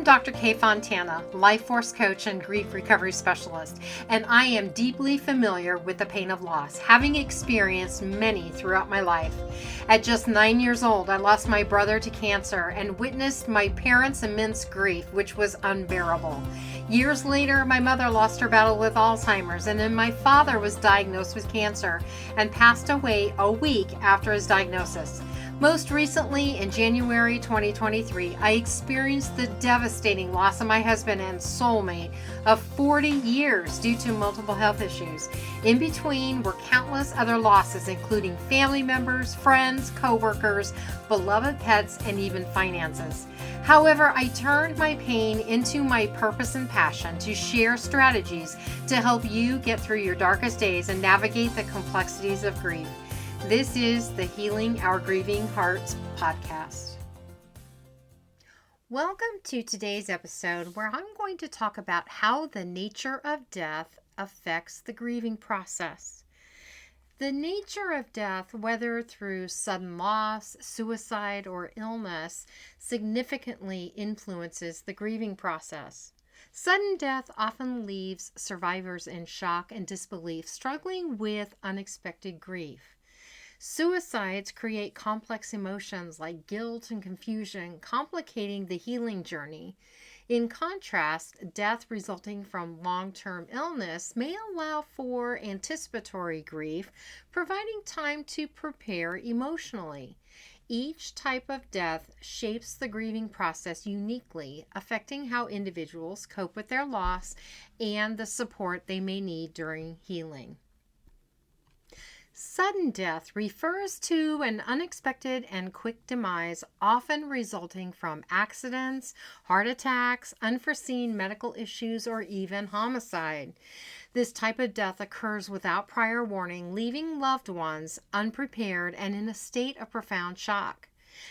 am Dr. Kay Fontana, life force coach and grief recovery specialist, and I am deeply familiar with the pain of loss, having experienced many throughout my life. At just 9 years old, I lost my brother to cancer and witnessed my parents' immense grief, which was unbearable. Years later, my mother lost her battle with Alzheimer's, and then my father was diagnosed with cancer and passed away a week after his diagnosis. Most recently, in January 2023, I experienced the devastating loss of my husband and soulmate of 40 years due to multiple health issues. In between were countless other losses, including family members, friends, co-workers, beloved pets, and even finances. However, I turned my pain into my purpose and passion to share strategies to help you get through your darkest days and navigate the complexities of grief. This is the Healing Our Grieving Hearts podcast. Welcome to today's episode where I'm going to talk about how the nature of death affects the grieving process. The nature of death, whether through sudden loss, suicide, or illness, significantly influences the grieving process. Sudden death often leaves survivors in shock and disbelief, struggling with unexpected grief. Suicides create complex emotions like guilt and confusion, complicating the healing journey. In contrast, death resulting from long-term illness may allow for anticipatory grief, providing time to prepare emotionally. Each type of death shapes the grieving process uniquely, affecting how individuals cope with their loss and the support they may need during healing. Sudden death refers to an unexpected and quick demise, often resulting from accidents, heart attacks, unforeseen medical issues, or even homicide. This type of death occurs without prior warning, leaving loved ones unprepared and in a state of profound shock.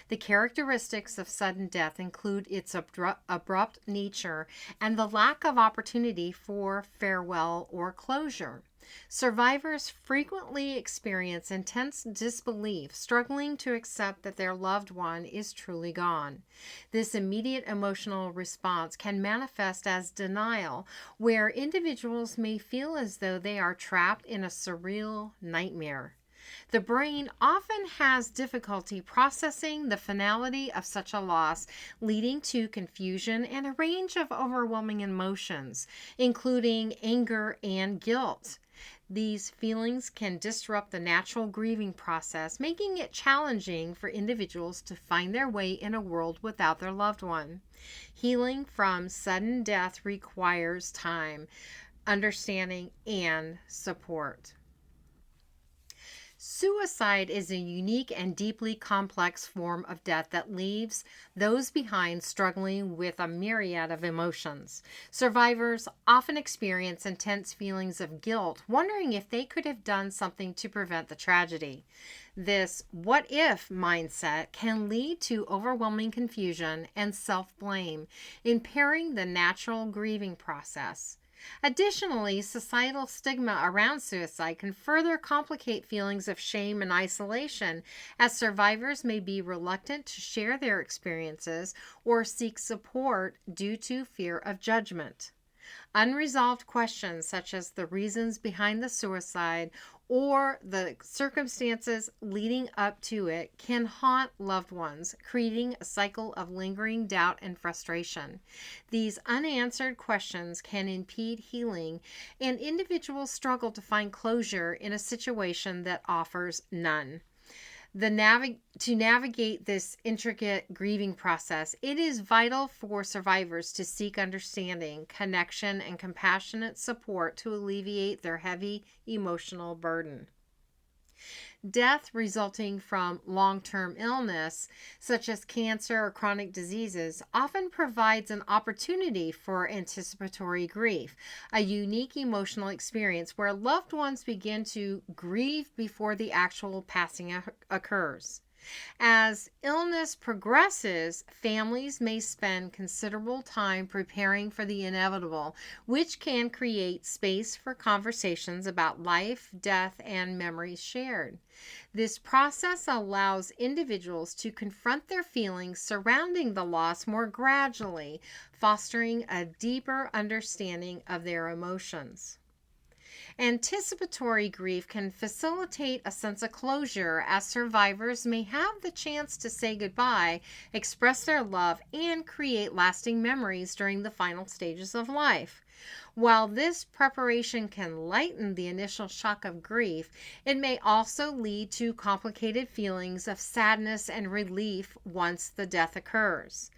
The characteristics of sudden death include its abrupt nature and the lack of opportunity for farewell or closure. Survivors frequently experience intense disbelief, struggling to accept that their loved one is truly gone. This immediate emotional response can manifest as denial, where individuals may feel as though they are trapped in a surreal nightmare. The brain often has difficulty processing the finality of such a loss, leading to confusion and a range of overwhelming emotions, including anger and guilt. These feelings can disrupt the natural grieving process, making it challenging for individuals to find their way in a world without their loved one. Healing from sudden death requires time, understanding, and support. Suicide is a unique and deeply complex form of death that leaves those behind struggling with a myriad of emotions. Survivors often experience intense feelings of guilt, wondering if they could have done something to prevent the tragedy. This what if mindset can lead to overwhelming confusion and self-blame, impairing the natural grieving process. Additionally, societal stigma around suicide can further complicate feelings of shame and isolation, as survivors may be reluctant to share their experiences or seek support due to fear of judgment. Unresolved questions such as the reasons behind the suicide or the circumstances leading up to it can haunt loved ones, creating a cycle of lingering doubt and frustration. These unanswered questions can impede healing, and individuals struggle to find closure in a situation that offers none. To navigate this intricate grieving process, it is vital for survivors to seek understanding, connection, and compassionate support to alleviate their heavy emotional burden. Death resulting from long-term illness, such as cancer or chronic diseases, often provides an opportunity for anticipatory grief, a unique emotional experience where loved ones begin to grieve before the actual passing occurs. As illness progresses, families may spend considerable time preparing for the inevitable, which can create space for conversations about life, death, and memories shared. This process allows individuals to confront their feelings surrounding the loss more gradually, fostering a deeper understanding of their emotions. Anticipatory grief can facilitate a sense of closure as survivors may have the chance to say goodbye, express their love, and create lasting memories during the final stages of life. While this preparation can lighten the initial shock of grief, it may also lead to complicated feelings of sadness and relief once the death occurs.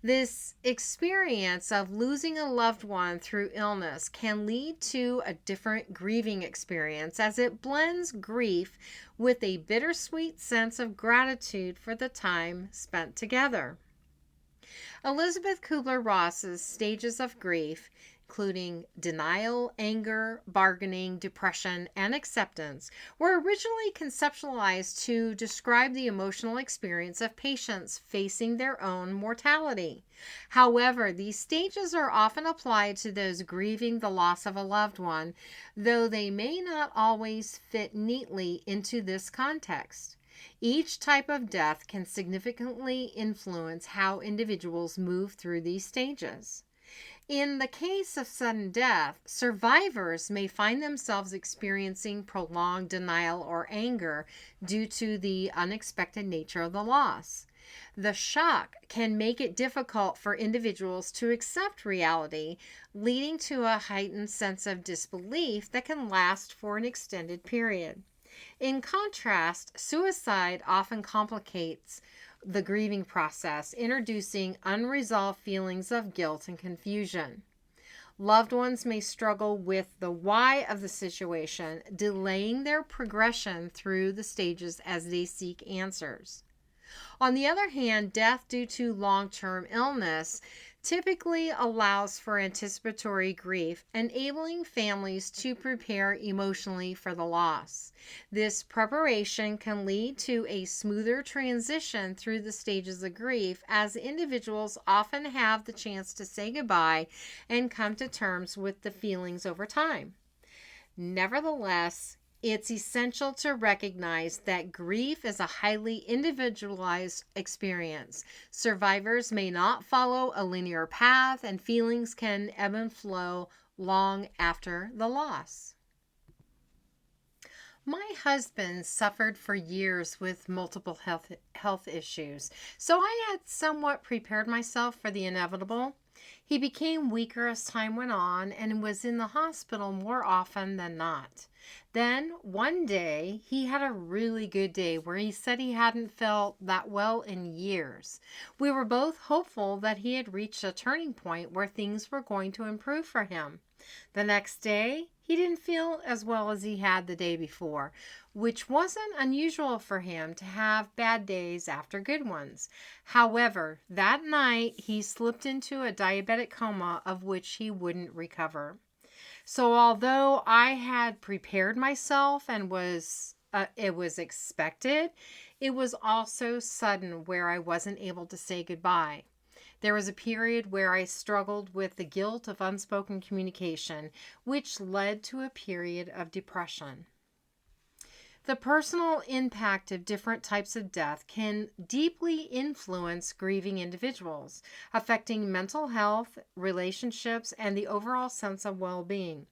This experience of losing a loved one through illness can lead to a different grieving experience as it blends grief with a bittersweet sense of gratitude for the time spent together. Elizabeth Kubler-Ross's stages of grief, including denial, anger, bargaining, depression, and acceptance, were originally conceptualized to describe the emotional experience of patients facing their own mortality. However, these stages are often applied to those grieving the loss of a loved one, though they may not always fit neatly into this context. Each type of death can significantly influence how individuals move through these stages. In the case of sudden death, survivors may find themselves experiencing prolonged denial or anger due to the unexpected nature of the loss. The shock can make it difficult for individuals to accept reality, leading to a heightened sense of disbelief that can last for an extended period. In contrast, suicide often complicates the grieving process, introducing unresolved feelings of guilt and confusion. Loved ones may struggle with the why of the situation, delaying their progression through the stages as they seek answers. On the other hand, death due to long-term illness typically allows for anticipatory grief, enabling families to prepare emotionally for the loss. This preparation can lead to a smoother transition through the stages of grief, as individuals often have the chance to say goodbye and come to terms with the feelings over time. Nevertheless, it's essential to recognize that grief is a highly individualized experience. Survivors may not follow a linear path, and feelings can ebb and flow long after the loss. My husband suffered for years with multiple health issues, so I had somewhat prepared myself for the inevitable. He became weaker as time went on and was in the hospital more often than not. Then, one day, he had a really good day where he said he hadn't felt that well in years. We were both hopeful that he had reached a turning point where things were going to improve for him. The next day, he didn't feel as well as he had the day before, which wasn't unusual for him to have bad days after good ones. However, that night, he slipped into a diabetic coma of which he wouldn't recover. So although I had prepared myself and it was expected, it was also sudden where I wasn't able to say goodbye. There was a period where I struggled with the guilt of unspoken communication, which led to a period of depression. The personal impact of different types of death can deeply influence grieving individuals, affecting mental health, relationships, and the overall sense of well-being.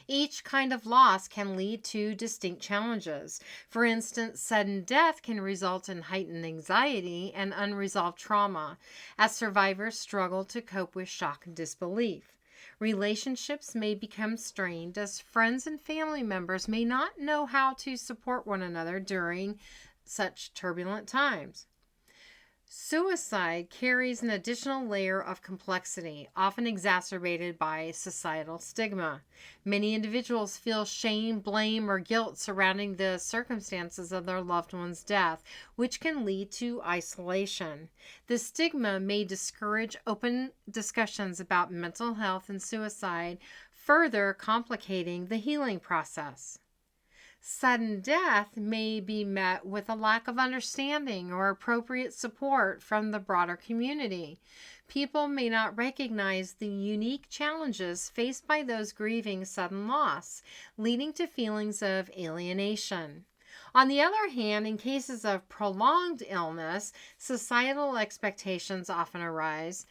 Each kind of loss can lead to distinct challenges. For instance, sudden death can result in heightened anxiety and unresolved trauma, as survivors struggle to cope with shock and disbelief. Relationships may become strained as friends and family members may not know how to support one another during such turbulent times. Suicide carries an additional layer of complexity, often exacerbated by societal stigma. Many individuals feel shame, blame, or guilt surrounding the circumstances of their loved one's death, which can lead to isolation. The stigma may discourage open discussions about mental health and suicide, further complicating the healing process. Sudden death may be met with a lack of understanding or appropriate support from the broader community. People may not recognize the unique challenges faced by those grieving sudden loss, leading to feelings of alienation. On the other hand, in cases of prolonged illness, societal expectations often arise,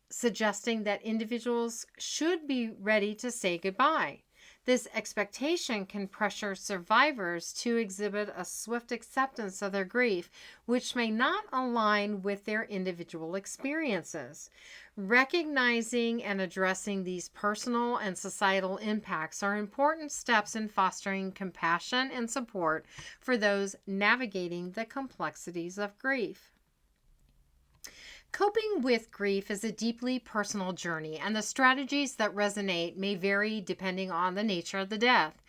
suggesting that individuals should be ready to say goodbye. This expectation can pressure survivors to exhibit a swift acceptance of their grief, which may not align with their individual experiences. Recognizing and addressing these personal and societal impacts are important steps in fostering compassion and support for those navigating the complexities of grief. Coping with grief is a deeply personal journey, and the strategies that resonate may vary depending on the nature of the death.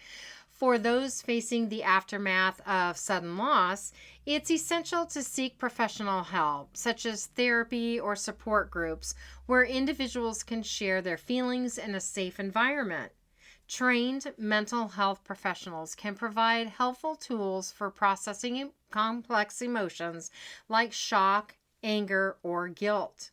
For those facing the aftermath of sudden loss, it's essential to seek professional help, such as therapy or support groups, where individuals can share their feelings in a safe environment. Trained mental health professionals can provide helpful tools for processing complex emotions like shock, anger, or guilt.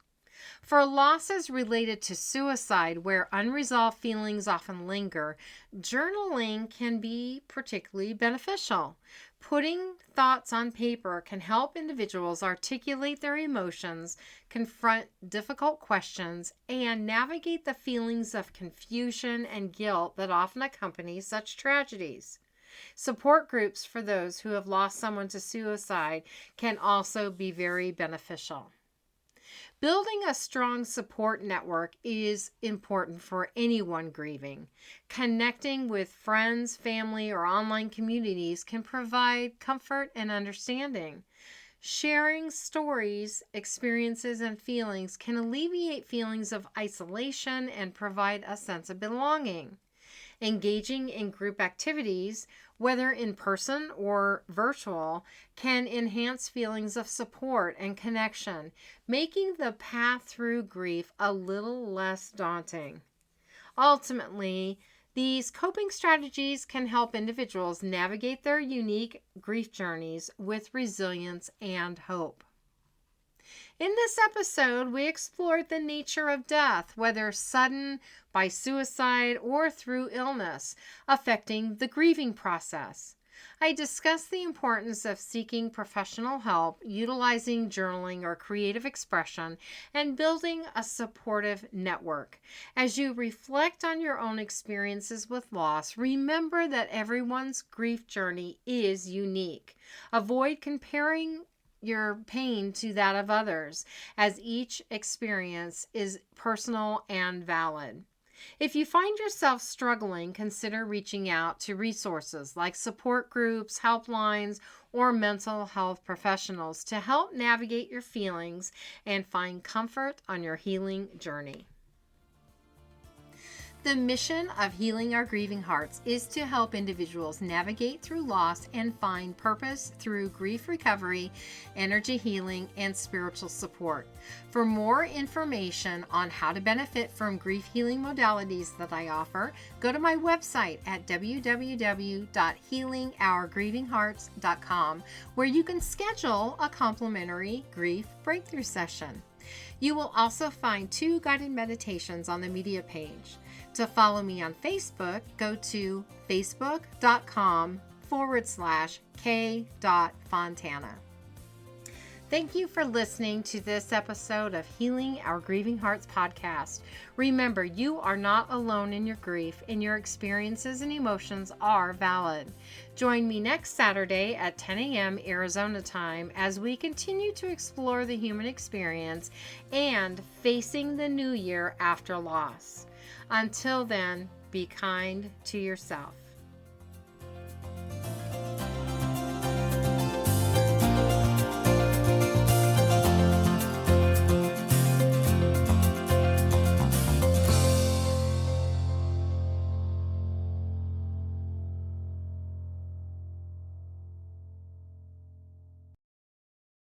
For losses related to suicide, where unresolved feelings often linger, journaling can be particularly beneficial. Putting thoughts on paper can help individuals articulate their emotions, confront difficult questions, and navigate the feelings of confusion and guilt that often accompany such tragedies. Support groups for those who have lost someone to suicide can also be very beneficial. Building a strong support network is important for anyone grieving. Connecting with friends, family, or online communities can provide comfort and understanding. Sharing stories, experiences, and feelings can alleviate feelings of isolation and provide a sense of belonging. Engaging in group activities, whether in person or virtual, can enhance feelings of support and connection, making the path through grief a little less daunting. Ultimately, these coping strategies can help individuals navigate their unique grief journeys with resilience and hope. In this episode, we explored the nature of death, whether sudden, by suicide, or through illness, affecting the grieving process. I discussed the importance of seeking professional help, utilizing journaling or creative expression, and building a supportive network. As you reflect on your own experiences with loss, remember that everyone's grief journey is unique. Avoid comparing your pain to that of others, as each experience is personal and valid. If you find yourself struggling, consider reaching out to resources like support groups, helplines, or mental health professionals to help navigate your feelings and find comfort on your healing journey. The mission of Healing Our Grieving Hearts is to help individuals navigate through loss and find purpose through grief recovery, energy healing, and spiritual support. For more information on how to benefit from grief healing modalities that I offer, go to my website at www.healingourgrievinghearts.com, where you can schedule a complimentary grief breakthrough session. You will also find 2 guided meditations on the media page. To follow me on Facebook, go to facebook.com/k.fontana. Thank you for listening to this episode of Healing Our Grieving Hearts podcast. Remember, you are not alone in your grief, and your experiences and emotions are valid. Join me next Saturday at 10 a.m. Arizona time as we continue to explore the human experience and facing the new year after loss. Until then, be kind to yourself.